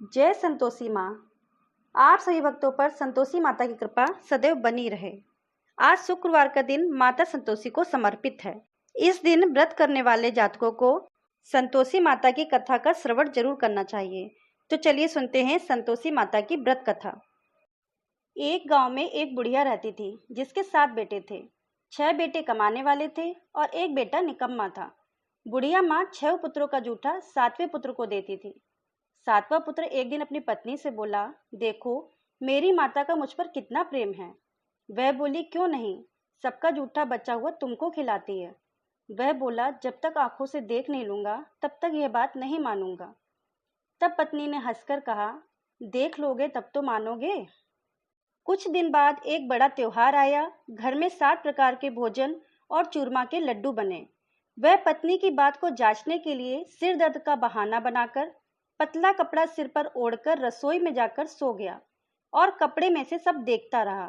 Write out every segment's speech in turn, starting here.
जय संतोषी माँ। आप सभी भक्तों पर संतोषी माता की कृपा सदैव बनी रहे। आज शुक्रवार का दिन माता संतोषी को समर्पित है। इस दिन व्रत करने वाले जातकों को संतोषी माता की कथा का श्रवण जरूर करना चाहिए। तो चलिए सुनते हैं संतोषी माता की व्रत कथा। एक गांव में एक बुढ़िया रहती थी जिसके 7 बेटे थे। 6 बेटे कमाने वाले थे और एक बेटा निकम्मा था। बुढ़िया माँ 6 पुत्रों का जूठा 7वें पुत्र को देती थी। 7वां पुत्र एक दिन अपनी पत्नी से बोला, देखो मेरी माता का मुझ पर कितना प्रेम है। वह बोली, क्यों नहीं, सबका जूठा बचा हुआ तुमको खिलाती है। वह बोला, जब तक आंखों से देख नहीं लूंगा तब तक यह बात नहीं मानूंगा। तब पत्नी ने हंसकर कहा, देख लोगे तब तो मानोगे। कुछ दिन बाद एक बड़ा त्योहार आया। घर में 7 प्रकार के भोजन और चूरमा के लड्डू बने। वह पत्नी की बात को जांचने के लिए सिर दर्द का बहाना बनाकर पतला कपड़ा सिर पर ओढ़कर रसोई में जाकर सो गया और कपड़े में से सब देखता रहा।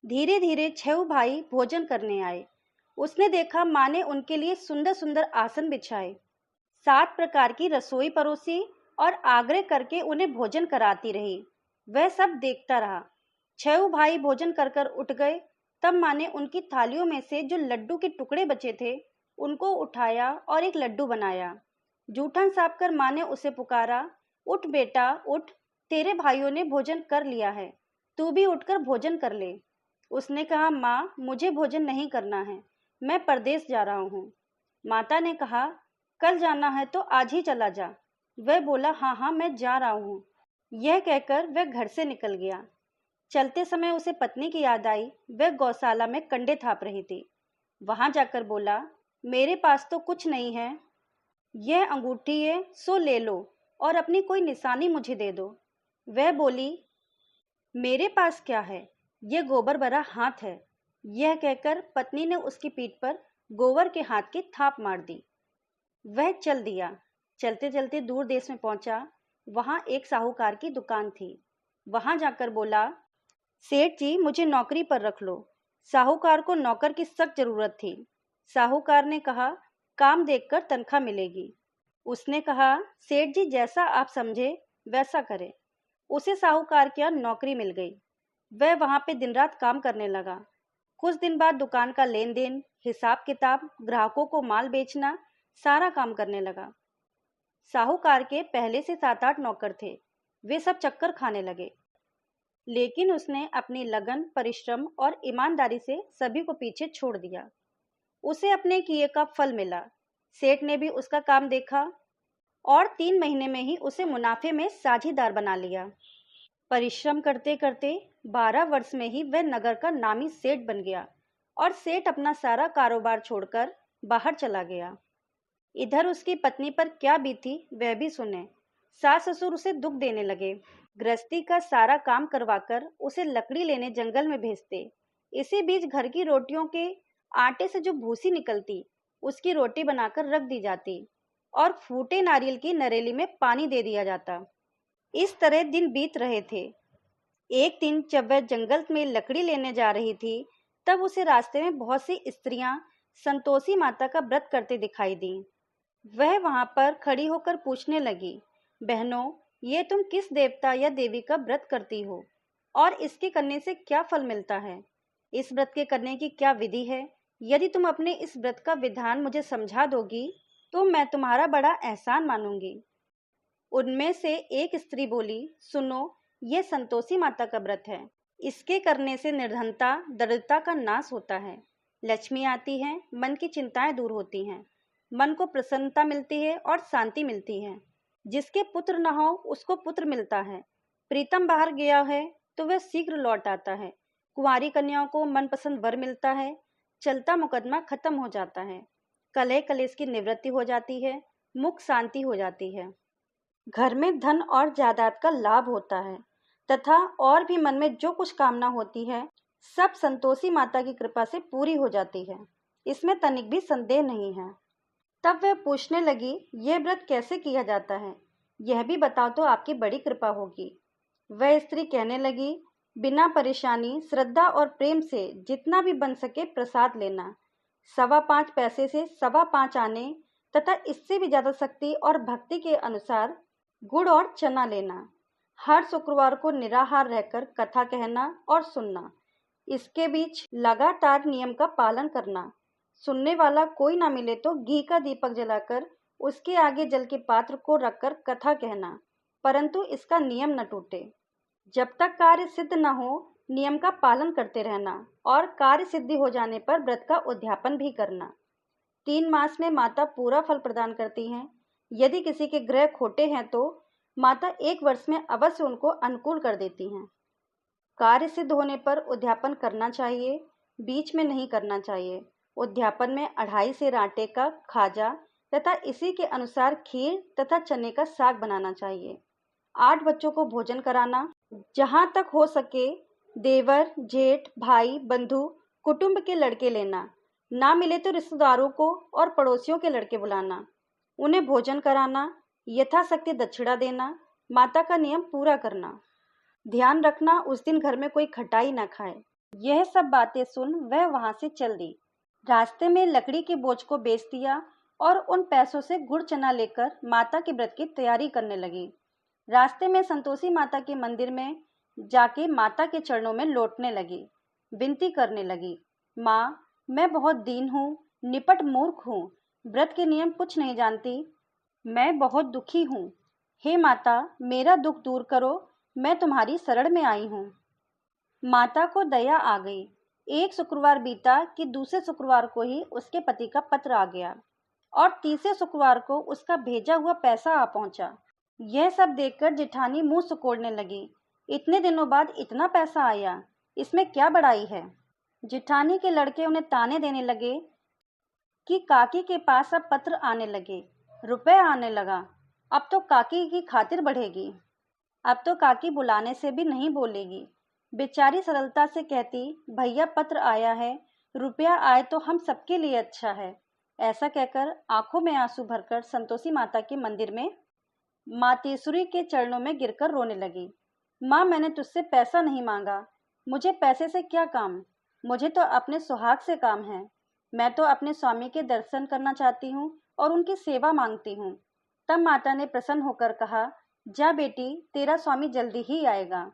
धीरे धीरे 6 भाई भोजन करने आए। उसने देखा माँ ने उनके लिए सुंदर सुंदर आसन बिछाए, 7 प्रकार की रसोई परोसी और आग्रह करके उन्हें भोजन कराती रही। वह सब देखता रहा। 6 भाई भोजन कर कर उठ गए। तब माँ ने उनकी थालियों में से जो लड्डू के टुकड़े बचे थे उनको उठाया और एक लड्डू बनाया। जूठन साफ कर माँ ने उसे पुकारा, उठ बेटा उठ, तेरे भाइयों ने भोजन कर लिया है, तू भी उठकर भोजन कर ले। उसने कहा, माँ मुझे भोजन नहीं करना है, मैं परदेश जा रहा हूँ। माता ने कहा, कल जाना है तो आज ही चला जा। वह बोला, हाँ हाँ मैं जा रहा हूँ। यह कहकर वह घर से निकल गया। चलते समय उसे पत्नी की याद आई। वह गौशाला में कंडे थाप रही थी। वहां जाकर बोला, मेरे पास तो कुछ नहीं है, यह अंगूठी है सो ले लो और अपनी कोई निशानी मुझे दे दो। वह बोली, मेरे पास क्या है, यह गोबर भरा हाथ है। यह कहकर पत्नी ने उसकी पीठ पर गोबर के हाथ की थाप मार दी। वह चल दिया। चलते चलते दूर देश में पहुंचा। वहां एक साहूकार की दुकान थी। वहां जाकर बोला, सेठ जी मुझे नौकरी पर रख लो। साहूकार को नौकर की सख्त जरूरत थी। साहूकार ने कहा, काम देखकर तनख्वाह मिलेगी। उसने कहा, सेठ जी जैसा आप समझे वैसा करें। उसे साहूकार की यहाँ नौकरी मिल गई। वह वहां पे दिन रात काम करने लगा। कुछ दिन बाद दुकान का लेन देन, हिसाब किताब, ग्राहकों को माल बेचना, सारा काम करने लगा। साहूकार के पहले से 7-8 नौकर थे। वे सब चक्कर खाने लगे, लेकिन उसने अपनी लगन, परिश्रम और ईमानदारी से सभी को पीछे छोड़ दिया। उसे अपने किए का फल मिला। सेठ ने भी उसका काम देखा और 3 महीने में ही उसे मुनाफे में साझीदार बना लिया। परिश्रम करते करते 12 वर्ष में ही वह नगर का नामी सेठ बन गया और सेठ अपना सारा कारोबार छोड़कर बाहर चला गया। इधर उसकी पत्नी पर क्या बीती वह भी सुने। सास ससुर उसे दुख देने लगे। गृहस्थी का सारा काम करवाकर उसे लकड़ी लेने जंगल में भेजते। इसी बीच घर की रोटियों के आटे से जो भूसी निकलती उसकी रोटी बनाकर रख दी जाती और फूटे नारियल की नरेली में पानी दे दिया जाता। इस तरह दिन बीत रहे थे। एक दिन जब वह जंगल में लकड़ी लेने जा रही थी तब उसे रास्ते में बहुत सी स्त्रियां संतोषी माता का व्रत करते दिखाई दी। वह वहां पर खड़ी होकर पूछने लगी, बहनों ये तुम किस देवता या देवी का व्रत करती हो और इसके करने से क्या फल मिलता है? इस व्रत के करने की क्या विधि है? यदि तुम अपने इस व्रत का विधान मुझे समझा दोगी तो मैं तुम्हारा बड़ा एहसान मानूंगी। उनमें से एक स्त्री बोली, सुनो यह संतोषी माता का व्रत है। इसके करने से निर्धनता, दरिद्रता का नाश होता है, लक्ष्मी आती है, मन की चिंताएं दूर होती हैं, मन को प्रसन्नता मिलती है और शांति मिलती है। जिसके पुत्र न हो उसको पुत्र मिलता है। प्रीतम बाहर गया है तो वह शीघ्र लौट आता है। कुंवारी कन्याओं को मनपसंद वर मिलता है। चलता मुकदमा खत्म हो जाता है। कलह कलेश की निवृत्ति हो जाती है। मुख शांति हो जाती है। घर में धन और जायदाद का लाभ होता है तथा और भी मन में जो कुछ कामना होती है सब संतोषी माता की कृपा से पूरी हो जाती है। इसमें तनिक भी संदेह नहीं है। तब वह पूछने लगी, यह व्रत कैसे किया जाता है, यह भी बताओ तो आपकी बड़ी कृपा होगी। वह स्त्री कहने लगी, बिना परेशानी, श्रद्धा और प्रेम से जितना भी बन सके प्रसाद लेना। 5.25 पैसे से 5.25 आने तथा इससे भी ज्यादा शक्ति और भक्ति के अनुसार गुड़ और चना लेना, हर शुक्रवार को निराहार रहकर कथा कहना और सुनना, इसके बीच लगातार नियम का पालन करना। सुनने वाला कोई ना मिले तो घी का दीपक जलाकर उसके आगे जल के पात्र को रखकर कथा कहना, परंतु इसका नियम न टूटे। जब तक कार्य सिद्ध न हो नियम का पालन करते रहना और कार्य सिद्धि हो जाने पर व्रत का उद्यापन भी करना। 3 मास में माता पूरा फल प्रदान करती हैं। यदि किसी के ग्रह खोटे हैं तो माता 1 वर्ष में अवश्य उनको अनुकूल कर देती हैं। कार्य सिद्ध होने पर उद्यापन करना चाहिए, बीच में नहीं करना चाहिए। उद्यापन में 2.5 सेर आटे का खाजा तथा इसी के अनुसार खीर तथा चने का साग बनाना चाहिए। 8 बच्चों को भोजन कराना। जहाँ तक हो सके देवर, जेठ, भाई, बंधु, कुटुंब के लड़के लेना, ना मिले तो रिश्तेदारों को और पड़ोसियों के लड़के बुलाना, उन्हें भोजन कराना, यथाशक्ति दक्षिणा देना, माता का नियम पूरा करना। ध्यान रखना उस दिन घर में कोई खटाई न खाए। यह सब बातें सुन वह वहां से चल दी। रास्ते में लकड़ी के बोझ को बेच दिया और उन पैसों से गुड़ चना लेकर माता के व्रत की तैयारी करने लगी। रास्ते में संतोषी माता के मंदिर में जाके माता के चरणों में लौटने लगी, विनती करने लगी, माँ मैं बहुत दीन हूँ, निपट मूर्ख हूँ, व्रत के नियम कुछ नहीं जानती, मैं बहुत दुखी हूँ। हे माता मेरा दुख दूर करो, मैं तुम्हारी शरण में आई हूँ। माता को दया आ गई। एक शुक्रवार बीता कि दूसरे शुक्रवार को ही उसके पति का पत्र आ गया और तीसरे शुक्रवार को उसका भेजा हुआ पैसा आ पहुंचा। यह सब देखकर जेठानी मुंह सिकोड़ने लगी। इतने दिनों बाद इतना पैसा आया, इसमें क्या बड़ाई है। जेठानी के लड़के उन्हें ताने देने लगे कि काकी के पास अब पत्र आने लगे, रुपए आने लगा, अब तो काकी की खातिर बढ़ेगी, अब तो काकी बुलाने से भी नहीं बोलेगी। बेचारी सरलता से कहती, भैया पत्र आया है, रुपया आए तो हम सबके लिए अच्छा है। ऐसा कहकर आंखों में आंसू भरकर संतोषी माता के मंदिर में मातेश्वरी के चरणों में गिरकर रोने लगी। माँ मैंने तुझसे पैसा नहीं मांगा, मुझे पैसे से क्या काम, मुझे तो अपने सुहाग से काम है। मैं तो अपने स्वामी के दर्शन करना चाहती हूँ और उनकी सेवा मांगती हूँ। तब माता ने प्रसन्न होकर कहा, जा बेटी तेरा स्वामी जल्दी ही आएगा।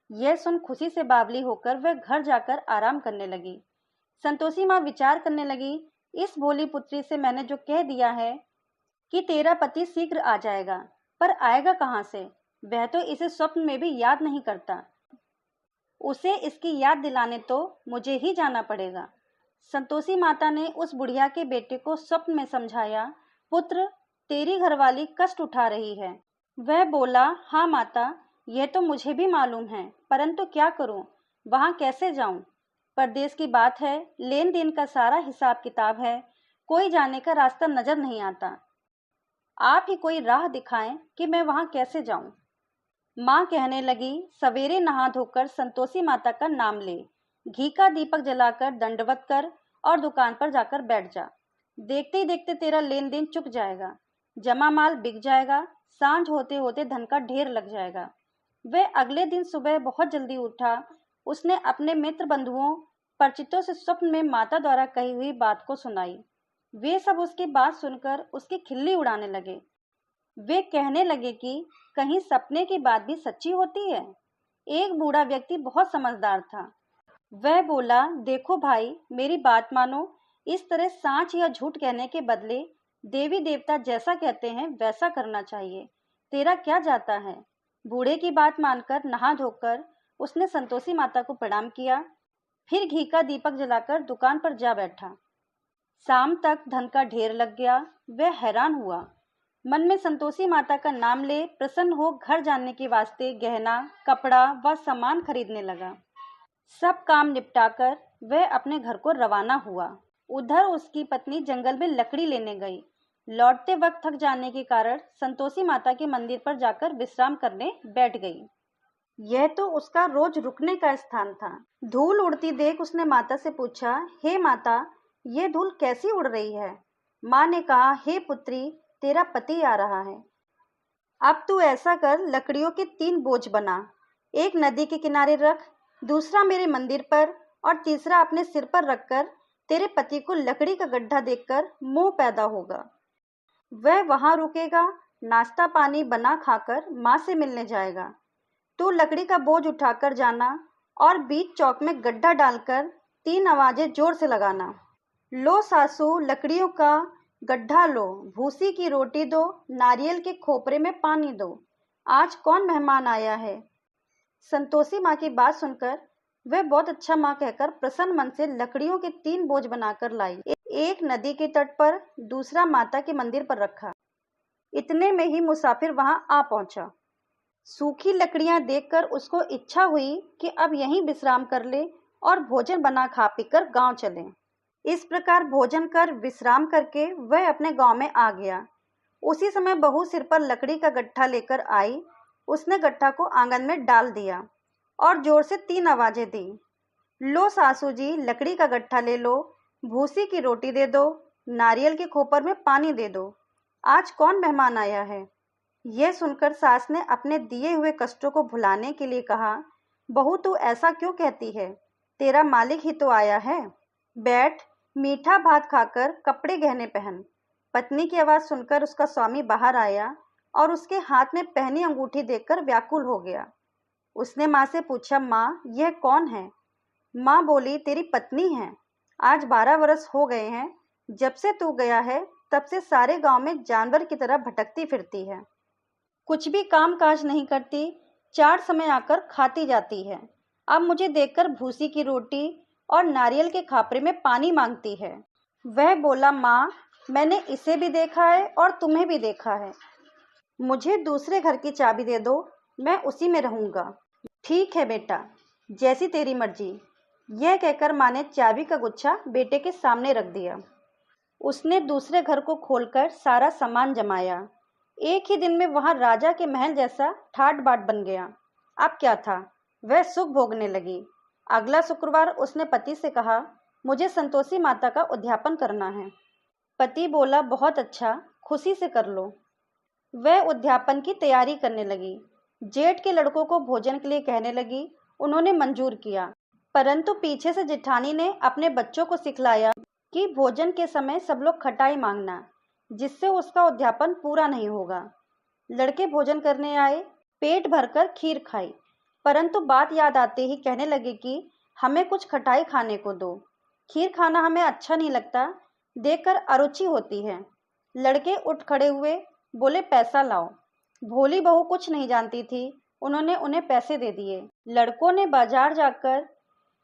यह सुन खुशी से बावली होकर वह घर जाकर आराम करने लगी। संतोषी माँ विचार करने लगी, इस भोली पुत्री से मैंने जो कह दिया है कि तेरा पति शीघ्र आ जाएगा, पर आएगा कहाँ से, वह तो इसे स्वप्न में भी याद नहीं करता। उसे इसकी याद दिलाने तो मुझे ही जाना पड़ेगा। संतोषी माता ने उस बुढ़िया के बेटे को स्वप्न में समझाया, पुत्र तेरी घरवाली कष्ट उठा रही है। वह बोला, हाँ माता यह तो मुझे भी मालूम है, परंतु क्या करूं, वहां कैसे जाऊं। परदेश की बात है, लेन देन का सारा हिसाब किताब है, कोई जाने का रास्ता नजर नहीं आता। आप ही कोई राह दिखाएं कि मैं वहां कैसे जाऊं। माँ कहने लगी, सवेरे नहा धोकर संतोषी माता का नाम ले, घी का दीपक जलाकर दंडवत कर और दुकान पर जाकर बैठ जा। देखते ही देखते तेरा लेन देन चुक जाएगा, जमा माल बिक जाएगा, सांझ होते होते धन का ढेर लग जाएगा। वह अगले दिन सुबह बहुत जल्दी उठा। उसने अपने मित्र बंधुओं परिचितों से स्वप्न में माता द्वारा कही हुई बात को सुनाई। वे सब उसकी बात सुनकर उसकी खिल्ली उड़ाने लगे। वे कहने लगे कि कहीं सपने की बात भी सच्ची होती है। एक बूढ़ा व्यक्ति बहुत समझदार था। वह बोला, देखो भाई मेरी बात मानो, इस तरह सांच या झूठ कहने के बदले देवी देवता जैसा कहते हैं वैसा करना चाहिए। तेरा क्या जाता है। बूढ़े की बात मानकर नहा धोकर उसने संतोषी माता को प्रणाम किया, फिर घी का दीपक जलाकर दुकान पर जा बैठा। शाम तक धन का ढेर लग गया। वह हैरान हुआ, मन में संतोषी माता का नाम ले प्रसन्न हो घर जाने के वास्ते गहना, कपड़ा व सामान खरीदने लगा। सब काम निपटाकर वह अपने घर को रवाना हुआ। उधर उसकी पत्नी जंगल में लकड़ी लेने गई। लौटते वक्त थक जाने के कारण संतोषी माता के मंदिर पर जाकर विश्राम करने बैठ गई। यह तो उसका रोज रुकने का स्थान था। धूल उड़ती देख उसने माता से पूछा, हे माता ये धूल कैसी उड़ रही है। माँ ने कहा, हे पुत्री तेरा पति आ रहा है। अब तू ऐसा कर, लकड़ियों के 3 बोझ बना, एक नदी के किनारे रख, दूसरा मेरे मंदिर पर और तीसरा अपने सिर पर रखकर तेरे पति को लकड़ी का गड्ढा देखकर मोह पैदा होगा। वह वहां रुकेगा, नाश्ता पानी बना खाकर माँ से मिलने जाएगा। तू लकड़ी का बोझ उठाकर जाना और बीच चौक में गड्ढा डालकर 3 आवाजें जोर से लगाना। लो सासू लकड़ियों का गड्ढा लो, भूसी की रोटी दो, नारियल के खोपरे में पानी दो, आज कौन मेहमान आया है। संतोषी माँ की बात सुनकर वह बहुत अच्छा माँ कहकर प्रसन्न मन से लकड़ियों के 3 बोझ बनाकर लाई। एक नदी के तट पर, दूसरा माता के मंदिर पर रखा। इतने में ही मुसाफिर वहां आ पहुंचा। सूखी लकड़ियां देखकर उसको इच्छा हुई कि अब यहीं विश्राम कर ले और भोजन बना खा पीकर गांव चले। इस प्रकार भोजन कर विश्राम करके वह अपने गांव में आ गया। उसी समय बहू सिर पर लकड़ी का गट्ठा लेकर आई। उसने गट्ठा को आंगन में डाल दिया और जोर से 3 आवाजें दी। लो सासू जी लकड़ी का गट्ठा ले लो, भूसी की रोटी दे दो, नारियल के खोपर में पानी दे दो, आज कौन मेहमान आया है। यह सुनकर सास ने अपने दिए हुए कष्टों को भुलाने के लिए कहा, बहू तू ऐसा क्यों कहती है, तेरा मालिक ही तो आया है। बैठ, मीठा भात खाकर कपड़े गहने पहन। पत्नी की आवाज सुनकर उसका स्वामी बाहर आया और उसके हाथ में पहनी अंगूठी देखकर व्याकुल हो गया। उसने माँ से पूछा, माँ यह कौन है। माँ बोली, तेरी पत्नी है। आज 12 वर्ष हो गए हैं, जब से तू गया है तब से सारे गांव में जानवर की तरह भटकती फिरती है, कुछ भी काम काज नहीं करती, 4 समय आकर खाती जाती है। अब मुझे देखकर भूसी की रोटी और नारियल के खापरे में पानी मांगती है। वह बोला, माँ मैंने इसे भी देखा है और तुम्हें भी देखा है, मुझे दूसरे घर की चाबी दे दो, मैं उसी में रहूंगा। ठीक है बेटा, जैसी तेरी मर्जी। यह कहकर माँ ने चाबी का गुच्छा बेटे के सामने रख दिया। उसने दूसरे घर को खोलकर सारा सामान जमाया। एक ही दिन में वहां राजा के महल जैसा ठाट बाट बन गया। अब क्या था, वह सुख भोगने लगी। अगला शुक्रवार उसने पति से कहा, मुझे संतोषी माता का उद्यापन करना है। पति बोला, बहुत अच्छा, खुशी से कर लो। वह उद्यापन की तैयारी करने लगी। जेठ के लड़कों को भोजन के लिए कहने लगी। उन्होंने मंजूर किया, परंतु पीछे से जेठानी ने अपने बच्चों को सिखलाया कि भोजन के समय सब लोग खटाई मांगना, जिससे उसका उद्यापन पूरा नहीं होगा। लड़के भोजन करने आए, पेट भरकर खीर खाई, परंतु बात याद आते ही कहने लगे कि हमें कुछ खटाई खाने को दो, खीर खाना हमें अच्छा नहीं लगता, देखकर अरुचि होती है। लड़के उठ खड़े हुए, बोले, पैसा लाओ। भोली बहू कुछ नहीं जानती थी, उन्होंने उन्हें पैसे दे दिए। लड़कों ने बाजार जाकर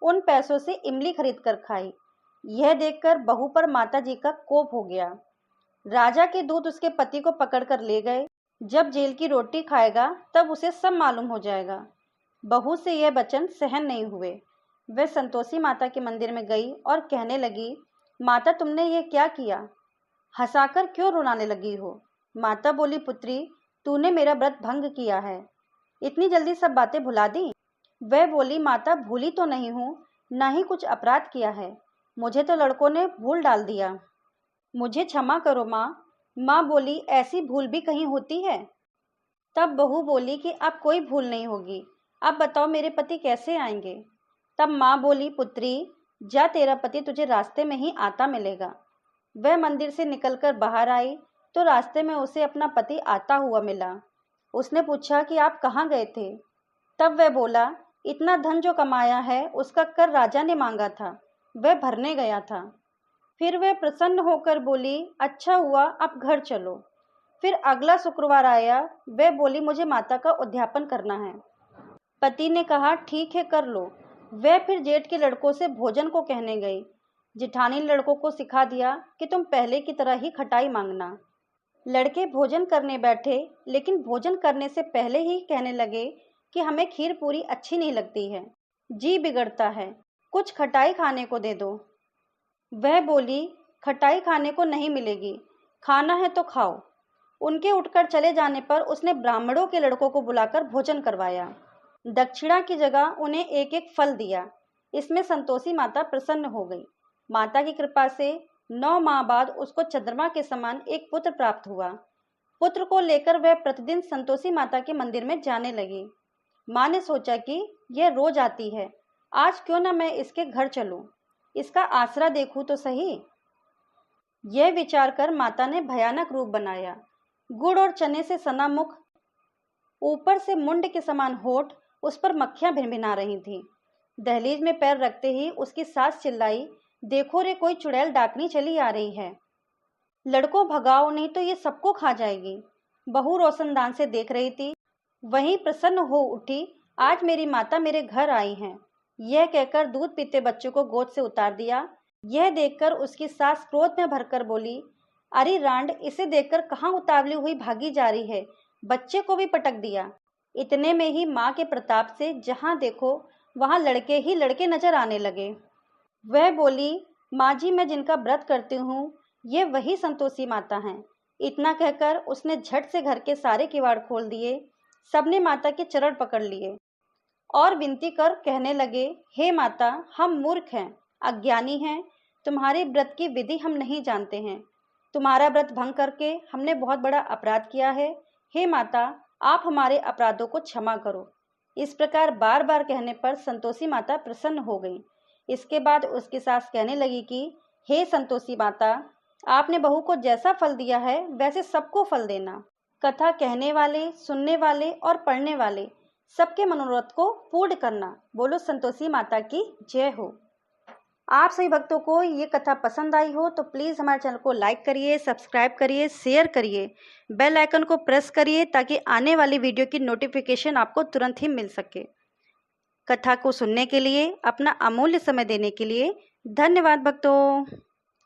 उन पैसों से इमली खरीद कर खाई। यह देखकर बहू पर माता जी का कोप हो गया। राजा के दूत उसके पति को पकड़कर ले गए। जब जेल की रोटी खाएगा तब उसे सब मालूम हो जाएगा। बहू से यह वचन सहन नहीं हुए। वह संतोषी माता के मंदिर में गई और कहने लगी, माता तुमने ये क्या किया, हंसाकर क्यों रुलाने लगी हो। माता बोली, पुत्री तूने मेरा व्रत भंग किया है, इतनी जल्दी सब बातें भुला दी। वह बोली, माता भूली तो नहीं हूँ, न ही कुछ अपराध किया है, मुझे तो लड़कों ने भूल डाल दिया, मुझे क्षमा करो माँ। माँ बोली, ऐसी भूल भी कहीं होती है। तब बहू बोली कि अब कोई भूल नहीं होगी, अब बताओ मेरे पति कैसे आएंगे। तब माँ बोली, पुत्री जा, तेरा पति तुझे रास्ते में ही आता मिलेगा। वह मंदिर से निकलकर बाहर आई तो रास्ते में उसे अपना पति आता हुआ मिला। उसने पूछा कि आप कहाँ गए थे। तब वह बोला, इतना धन जो कमाया है उसका कर राजा ने मांगा था, वह भरने गया था। फिर वह प्रसन्न होकर बोली, अच्छा हुआ, अब घर चलो। फिर अगला शुक्रवार आया। वह बोली, मुझे माता का उद्यापन करना है। पति ने कहा, ठीक है कर लो। वह फिर जेठ के लड़कों से भोजन को कहने गई। जेठानी ने लड़कों को सिखा दिया कि तुम पहले की तरह ही खटाई मांगना। लड़के भोजन करने बैठे, लेकिन भोजन करने से पहले ही कहने लगे कि हमें खीर पूरी अच्छी नहीं लगती है, जी बिगड़ता है, कुछ खटाई खाने को दे दो। वह बोली, खटाई खाने को नहीं मिलेगी, खाना है तो खाओ। उनके उठकर चले जाने पर उसने ब्राह्मणों के लड़कों को बुलाकर भोजन करवाया। दक्षिणा की जगह उन्हें एक एक फल दिया। इसमें संतोषी माता प्रसन्न हो गई। माता की कृपा से 9 माह बाद उसको चंद्रमा के समान एक पुत्र प्राप्त हुआ। पुत्र को लेकर वह प्रतिदिन संतोषी माता के मंदिर में जाने लगी। माँ ने सोचा कि यह रोज आती है, आज क्यों न मैं इसके घर चलूं, इसका आसरा देखूं तो सही। यह विचार कर माता ने भयानक रूप बनाया। गुड़ और चने से सना मुख, ऊपर से मुंड के समान होठ, उस पर मक्खियां भिनभिना रही थीं। दहलीज में पैर रखते ही उसकी सास चिल्लाई, देखो रे, कोई चुड़ैल डाकनी चली आ रही है। लड़कों भगाओ, नहीं तो ये सबको खा जाएगी। बहू रोशनदान से देख रही थी। वहीं प्रसन्न हो उठी, आज मेरी माता मेरे घर आई हैं। यह कहकर दूध पीते बच्चों को गोद से उतार दिया। यह देखकर उसकी सास क्रोध में भरकर बोली, अरे रांड, इसे देखकर कहाँ उतावली हुई भागी जा रही है, बच्चे को भी पटक दिया। इतने में ही माँ के प्रताप से जहाँ देखो वहाँ लड़के ही लड़के नजर आने लगे। वह बोली, माँ जी, मैं जिनका व्रत करती हूँ ये वही संतोषी माता हैं। इतना कहकर उसने झट से घर के सारे किवाड़ खोल दिए। सबने माता के चरण पकड़ लिए और विनती कर कहने लगे, हे माता, हम मूर्ख हैं, अज्ञानी हैं, तुम्हारे व्रत की विधि हम नहीं जानते हैं। तुम्हारा व्रत भंग करके हमने बहुत बड़ा अपराध किया है। हे माता, आप हमारे अपराधों को क्षमा करो। इस प्रकार बार बार कहने पर संतोषी माता प्रसन्न हो गई। इसके बाद उसकी सास कहने लगी कि हे संतोषी माता, आपने बहू को जैसा फल दिया है वैसे सबको फल देना। कथा कहने वाले, सुनने वाले और पढ़ने वाले सबके मनोरथ को पूर्ण करना। बोलो संतोषी माता की जय हो। आप सभी भक्तों को ये कथा पसंद आई हो तो प्लीज़ हमारे चैनल को लाइक करिए, सब्सक्राइब करिए, शेयर करिए, बेल आइकन को प्रेस करिए ताकि आने वाली वीडियो की नोटिफिकेशन आपको तुरंत ही मिल सके। कथा को सुनने के लिए, अपना अमूल्य समय देने के लिए धन्यवाद भक्तों।